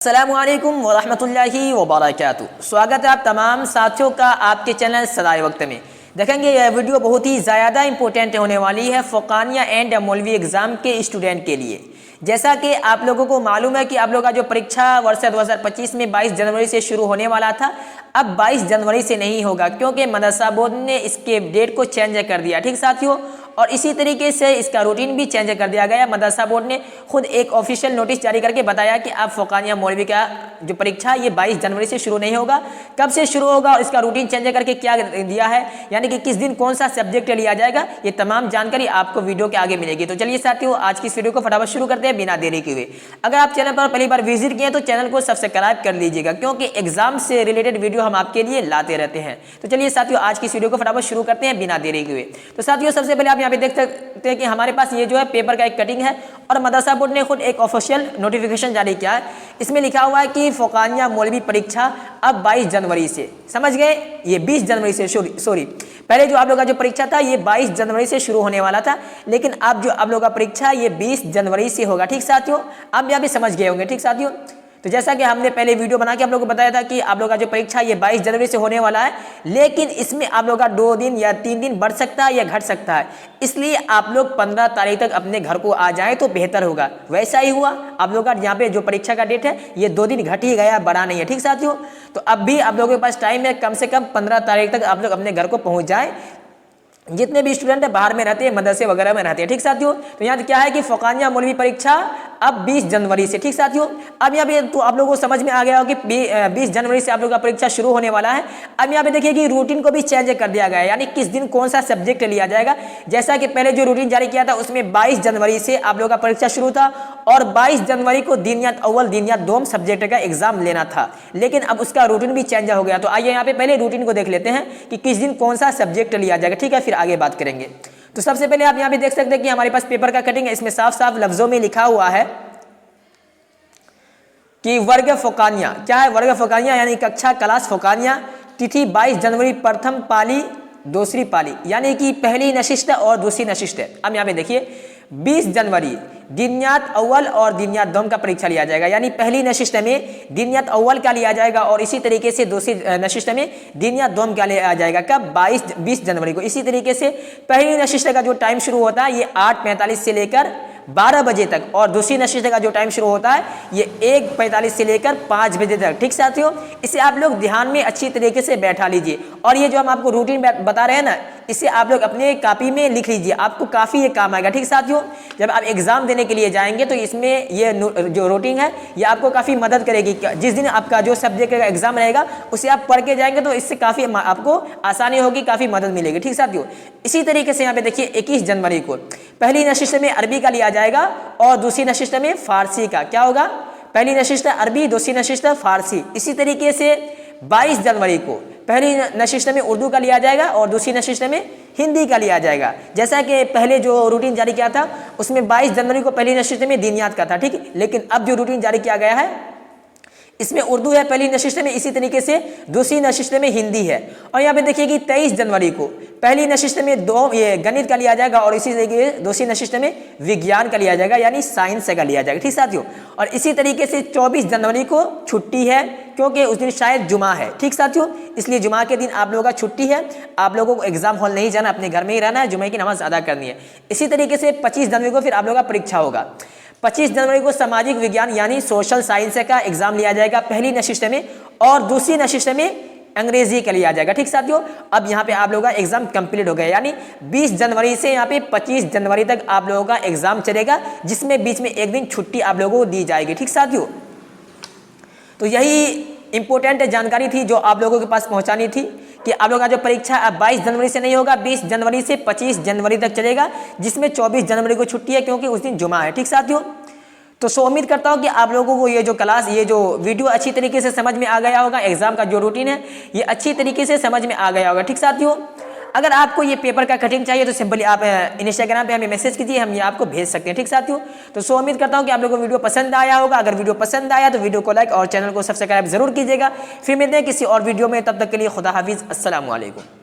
अस्सलामुअलैकुम वरहमतुल्लाहि वबरकातुहू। स्वागत है आप तमाम साथियों का आपके चैनल सदाए वक्त में। देखेंगे यह वीडियो बहुत ही ज़्यादा इंपॉर्टेंट होने वाली है फ़ौक़ानिया एंड मौलवी एग्ज़ाम के स्टूडेंट के लिए। जैसा कि आप लोगों को मालूम है कि आप लोगों का जो परीक्षा वर्ष 2025 में 22 जनवरी से शुरू होने वाला था, अब 22 जनवरी से नहीं होगा क्योंकि मदरसा बोर्ड ने इसके डेट को चेंज कर दिया। ठीक साथियों, और इसी तरीके से इसका रूटीन भी चेंज कर दिया गया। मदरसा बोर्ड ने खुद एक ऑफिशियल नोटिस जारी करके बताया कि अब फ़ौक़ानिया मौलवी का जो परीक्षा ये 22 जनवरी से शुरू नहीं होगा। कब से शुरू होगा और इसका रूटीन चेंज करके क्या दिया है, यानी कि किस दिन कौन सा सब्जेक्ट लिया जाएगा, ये तमाम जानकारी आपको वीडियो के आगे मिलेगी। तो चलिए साथियों, आज की इस वीडियो को फटाफट शुरू करते हैं बिना देरी किए हुए। अगर आप चैनल पर पहली बार विजिट किए तो चैनल को सब्सक्राइब कर लीजिएगा क्योंकि एग्जाम से रिलेटेड वीडियो हम आपके लिए लाते रहते हैं। तो चलिए साथियों, आज की इस वीडियो को फटाफट शुरू करते हैं बिना देरी किए हुए। तो साथियों, सबसे पहले आप यहाँ पे देख सकते हैं कि हमारे पास ये जो है पेपर का एक कटिंग है और मदरसा बोर्ड ने खुद एक ऑफिशियल नोटिफिकेशन जारी किया है। इसमें लिखा हुआ है कि फ़ौक़ानिया मौलवी परीक्षा अब 22 जनवरी से, समझ गए, ये 20 जनवरी से सॉरी पहले जो आप लोगों का जो परीक्षा था ये 22 जनवरी से शुरू होने वाला था, लेकिन अब जो आप लोगों का परीक्षा ये 20 जनवरी से होगा। ठीक साथियों, आप यहाँ भी समझ गए होंगे। ठीक साथियों, तो जैसा कि हमने पहले वीडियो बना के आप लोगों को बताया था कि आप लोगों का जो परीक्षा ये 22 जनवरी से होने वाला है, लेकिन इसमें आप लोगों का 2 दिन या 3 दिन बढ़ सकता है या घट सकता है। इसलिए आप लोग 15 तारीख तक अपने घर को आ जाएं तो बेहतर होगा। वैसा ही हुआ, आप लोगों का यहाँ पे जो परीक्षा का डेट है ये 2 दिन घट ही गया, बढ़ा नहीं है। ठीक साथियों, तो अब भी आप लोगों के पास टाइम है, कम से कम 15 तारीख तक आप लोग अपने घर को पहुँच जाएँ, जितने भी स्टूडेंट है बाहर में रहते हैं, मदरसे वगैरह में रहते हैं। ठीक साथियों, तो यहाँ क्या है कि फ़ौक़ानिया मौलवी परीक्षा अब 20 जनवरी से। ठीक साथियों, अब यहाँ पे तो आप लोगों को समझ में आ गया हो कि 20 जनवरी से आप लोगों का परीक्षा शुरू होने वाला है। अब यहाँ पे देखिए कि रूटीन को भी चेंज कर दिया गया है, यानी किस दिन कौन सा सब्जेक्ट लिया जाएगा। जैसा कि पहले जो रूटीन जारी किया था उसमें 22 जनवरी से आप लोगों का परीक्षा शुरू था और 22 जनवरी को दिनियत अव्वल दिनियत दोम सब्जेक्ट का एग्जाम लेना था, लेकिन अब उसका रूटीन भी चेंज हो गया। तो आइए यहाँ पे पहले रूटीन को देख लेते हैं कि किस दिन कौन सा सब्जेक्ट लिया जाएगा। ठीक है, फिर आगे बात करेंगे। तो सबसे पहले आप यहाँ पे देख सकते हैं कि हमारे पास पेपर का कटिंग है, इसमें साफ साफ लफ्जों में लिखा हुआ है कि वर्ग फ़ौक़ानिया क्या है। वर्ग फ़ौक़ानिया यानी कक्षा क्लास फ़ौक़ानिया, तिथि 22 जनवरी प्रथम पाली दूसरी पाली, यानी कि पहली नशिस्त और दूसरी नशिस्त। अब यहाँ पे देखिए 20 जनवरी दिनियत अव्वल और दिनियत दोम का परीक्षा लिया जाएगा, यानी पहली नशिस्त में दिनियत अव्वल का लिया जाएगा और इसी तरीके से दूसरी नशिस्त में दिनियत दोम का लिया जाएगा। कब? 20 जनवरी को। इसी तरीके से पहली नशिस्त का जो टाइम शुरू होता है ये 8:45 से लेकर 12 बजे तक और दूसरी नशिस्त का जो टाइम शुरू होता है ये 1:45 से लेकर 5 बजे तक। ठीक साथियों, इसे आप लोग ध्यान में अच्छी तरीके से बैठा लीजिए और ये जो हम आपको रूटीन बता रहे हैं ना, इसे आप लोग अपने कॉपी में लिख लीजिए, आपको काफ़ी ये काम आएगा। ठीक साथियों, जब आप एग्जाम देने के लिए जाएंगे तो इसमें ये जो रूटीन है ये आपको काफ़ी मदद करेगी। जिस दिन आपका जो सब्जेक्ट का एग्जाम रहेगा उसे आप पढ़ के जाएंगे तो इससे काफ़ी आपको आसानी होगी, काफ़ी मदद मिलेगी। ठीक साथियों, इसी तरीके से यहाँ पे देखिए 21 जनवरी को पहली नशिस्त में अरबी का लिया जाएगा और दूसरी नशिस्त में फारसी का। क्या होगा? पहली नशिस्त अरबी, दूसरी नशिस्त फारसी। इसी तरीके से 22 जनवरी को पहली नशिस्त में उर्दू का लिया जाएगा और दूसरी नशिस्त में हिंदी का लिया जाएगा। जैसा कि पहले जो रूटीन जारी किया था उसमें 22 जनवरी को पहली नशिस्त में दीनियात का था, ठीक, लेकिन अब जो रूटीन जारी किया गया है इसमें उर्दू है पहली नशिस्त में, इसी तरीके से दूसरी नशिस्त में हिंदी है। और यहाँ पे देखिए कि 23 जनवरी को पहली नशिस्त में ये गणित का लिया जाएगा और इसी तरीके से दूसरी नशिस्त में विज्ञान का लिया जाएगा, यानी साइंस का लिया जाएगा। ठीक साथियों, और इसी तरीके से 24 जनवरी को छुट्टी है क्योंकि उस दिन शायद जुमा है। ठीक साथियों, इसलिए जुमा के दिन आप लोगों का छुट्टी है, आप लोगों को एग्जाम हॉल नहीं जाना, अपने घर में ही रहना है, जुमे की नमाज अदा करनी है। इसी तरीके से 25 जनवरी को फिर आप लोगों का परीक्षा होगा। 25 जनवरी को सामाजिक विज्ञान यानी सोशल साइंस का एग्जाम लिया जाएगा पहली नशिस्त में और दूसरी नशिस्त में अंग्रेजी का लिया जाएगा। ठीक साथियों, अब यहाँ पे आप लोगों का एग्जाम कंप्लीट हो गया, यानी 20 जनवरी से यहाँ पे 25 जनवरी तक आप लोगों का एग्जाम चलेगा, जिसमें बीच में एक दिन छुट्टी आप लोगों को दी जाएगी। ठीक साथियों, तो यही इंपॉर्टेंट जानकारी थी जो आप लोगों के पास पहुंचानी थी कि आप लोगों का जो परीक्षा अब 22 जनवरी से नहीं होगा, 20 जनवरी से 25 जनवरी तक चलेगा, जिसमें 24 जनवरी को छुट्टी है क्योंकि उस दिन जुमा है। ठीक साथियों, तो उम्मीद करता हूँ कि आप लोगों को ये जो क्लास, ये जो वीडियो अच्छी तरीके से समझ में आ गया होगा। एग्जाम का जो रूटीन है ये अच्छी तरीके से समझ में आ गया होगा। ठीक साथियों, अगर आपको ये पेपर का कटिंग चाहिए तो सिंपली आप इंस्टाग्राम पे हमें मैसेज कीजिए, हम ये आपको भेज सकते हैं। ठीक साथियों, तो उम्मीद करता हूँ कि आप लोगों को वीडियो पसंद आया होगा। अगर वीडियो पसंद आया तो वीडियो को लाइक और चैनल को सब्सक्राइब जरूर कीजिएगा। फिर मिलते हैं किसी और वीडियो में, तब तक के लिए खुदा हाफिज़, अस्सलामु अलैकुम।